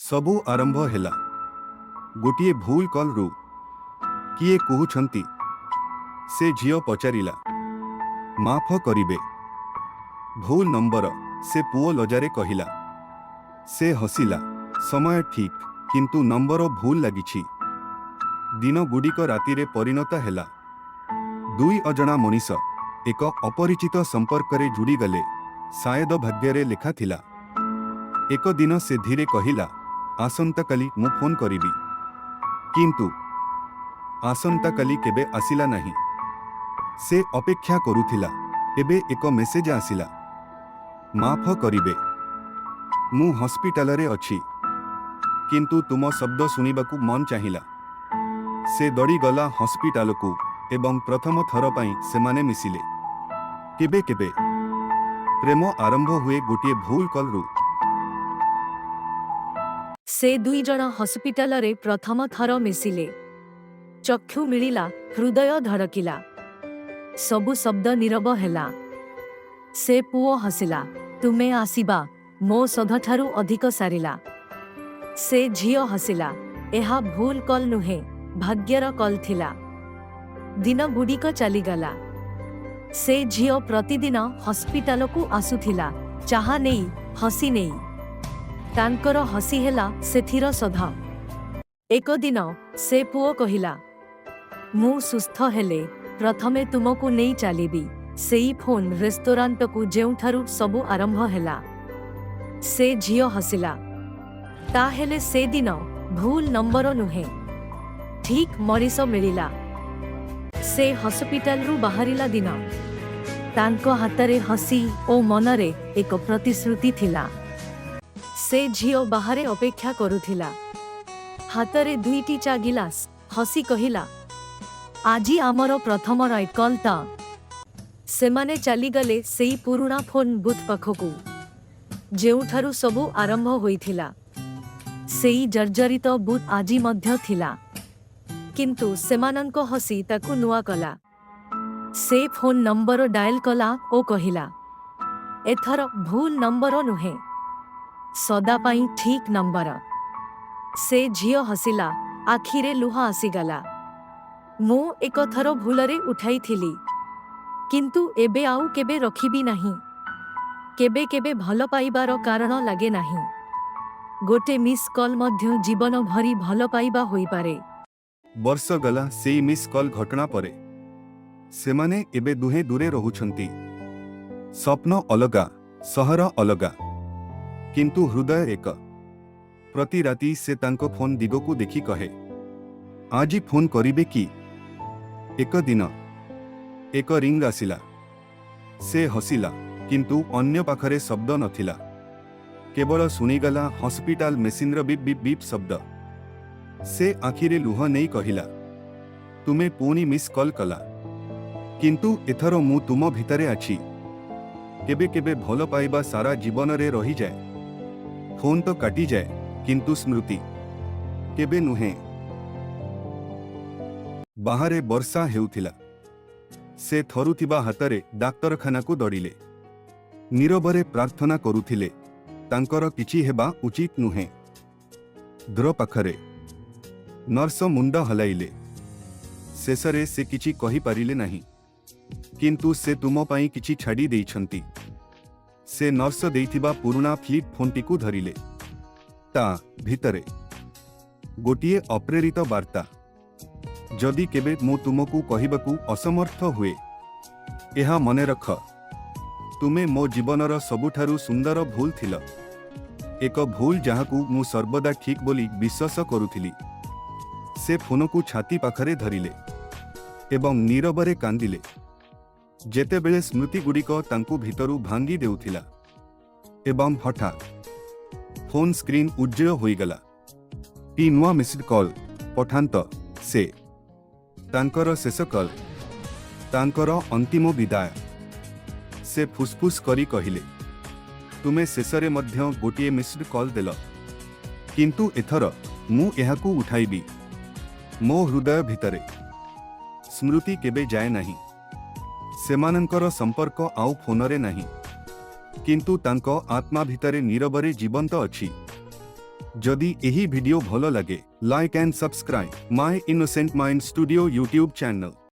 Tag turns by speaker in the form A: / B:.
A: सबु आरंभ हैला गोटे भूल कल रु किए कहउछंती से झियो पचारिला माफ करिबे भूल नंबर से पुओ लजारे कहिला से हसिला समय ठीक किंतु नंबर भूल लागिछि दिन गुडिक रातिरे परिणत हैला दुई अजणा मनीष एक अपरिचित संपर्क रे जुड़ी गले शायद भाग्य लेखा थिला एक दिन से धीरे कहिला आसंता काली मु फोन करिबी किंतु आसंता काली केबे आसिला नहीं से अपेक्षा करुथिला एबे एक मेसेज आसिला माफ करिबे मु हॉस्पिटल रे अछि किंतु तुम शब्द सुनिबाकू मन चाहिला से दड़ी गला हॉस्पिटल को एवं प्रथम थर पई सेमाने मिसिले केबे केबे प्रेम आरंभ हुए गोटे भूल कल रु
B: से दुई जण हॉस्पिटल रे प्रथम थर मिसिले चक्षु मिलिला हृदय धड़किला सबु शब्द नीरव हेला से पुओ हसिला तुमे आसीबा मो सधठारु अधिक सारिला से झियो हसिला एहा भूल कल नुहे भाग्यर कल थिला दिन गुडिक चलीगला से झियो प्रतिदिन हॉस्पिटल को आसुथिला चाहा नेई हसी नेई तांकर हसी हेला सेथिर सधा एक दिन से पुओ कहिला मु सुस्थ हेले प्रथमे तुमको नहीं चलीबी सेई फोन रेस्टोरेंट को जेउठारु सबु आरंभ हेला से झियो हसिला ताहेले से दिन भूल नंबर नुहे ठीक मरीस मिलिला से हॉस्पिटल रु बाहरिला दिन तांको हातरे हसी ओ मनरे एक प्रतिश्रुति थिला से झियो बाहरे अपेक्षा करुथिला हातरे दुईटी चा गिलास हसी कहिला आजी आमर प्रथम राइट कॉल ता सेमाने चली गले सेई पुरुणा फोन बुथ पाखकू जेउठारु सबु आरंभ होइथिला सेई जर्जरित बुथ आजी मध्य थिला किंतु सेमानंको हसी ताकू नुआ कला से फोन नंबर डायल कला ओ कहिला एथर भूल नंबर नुहे सदा पाई ठीक नंबर से झियो हसिला आखिरे लुहा आसीगला मु एक थर भूलरे उठाई थिली किंतु एबे आउ केबे रखिबी नहीं केबे केबे भल पाइबार कारण लागे नहीं गोटे मिस कॉल मध्य जीवन भरी भल पाइबा होई पारे
A: वर्ष गला सेई मिस कॉल घटना परे सेमाने एबे दुहे दूरे रहुछंती स्वप्न अलगा सहर अलगा किंतु हृदय एक प्रति राति से तांको फोन दिगो देखि कहे आजी फोन करिबे कि एक दिन एक रिंग आसिला से हसिला किंतु अन्य पाखरे शब्द नथिला केवल सुनिगला हॉस्पिटल मेसिनर बीप बीप बीप शब्द से आखिरे लुह नहीं कहिला तुमे पुनी मिस कॉल कला किंतु एथर मु तुम भितरे आछि केबे केबे भल पाइबा सारा जीवन रे रही जाए फोन तो काटी जाए किंतु स्मृति केबे नुहे बाहरे वर्षा हेउथिला से थरुथिबा हातरे डाक्तरखाना को दौड़िले नीरवरे प्रार्थना करुथिले तांकर किछि हेबा उचित नुहे द्र पाखरे नर्स मुंड हलाइले शेषरे से किछि कहि पारिले नाही किंतु से तुम पाई किछि छाड़ी देइछंती से नर्स देइथिबा पुरुणा फ्लिप फोनटी को धरिले ता भितरे गोटिए अप्रेरित वार्ता जदि केबे मु तुमको कहिबाकू असमर्थ हुए एहा मने रख तुमे मो जीवनर सबुठारु सुंदर भूल थिल एक भूल जहाकू मु सर्वदा ठीक बोली विश्वास करुथिली से फोन को छाती पाखरे धरिले एवं नीरवरे कांदिले जेतेबेले स्मृति गुड़िक तांकु भितरु भांगी देउथिला एवं हठात फोन स्क्रीन उज्जल होईगला टी नुआ मिस्ड कॉल पठांत से तांकर शेष कॉल तांकर अंतिम विदाय से फुसफुस करी कहिले तुमे शेषरे मध्य गोटिए मिस्ड कॉल देल किंतु एथर मु एहाकू उठाइबी मो हृदय भितरे स्मृति केबे जाए नहीं सेमानंकर संपर्क आउ फोनरे नहीं किंतु तांको आत्मा भितरे नीरवरे जीवंत अछि जदि एही वीडियो भलो लगे like and subscribe my innocent mind studio YouTube channel.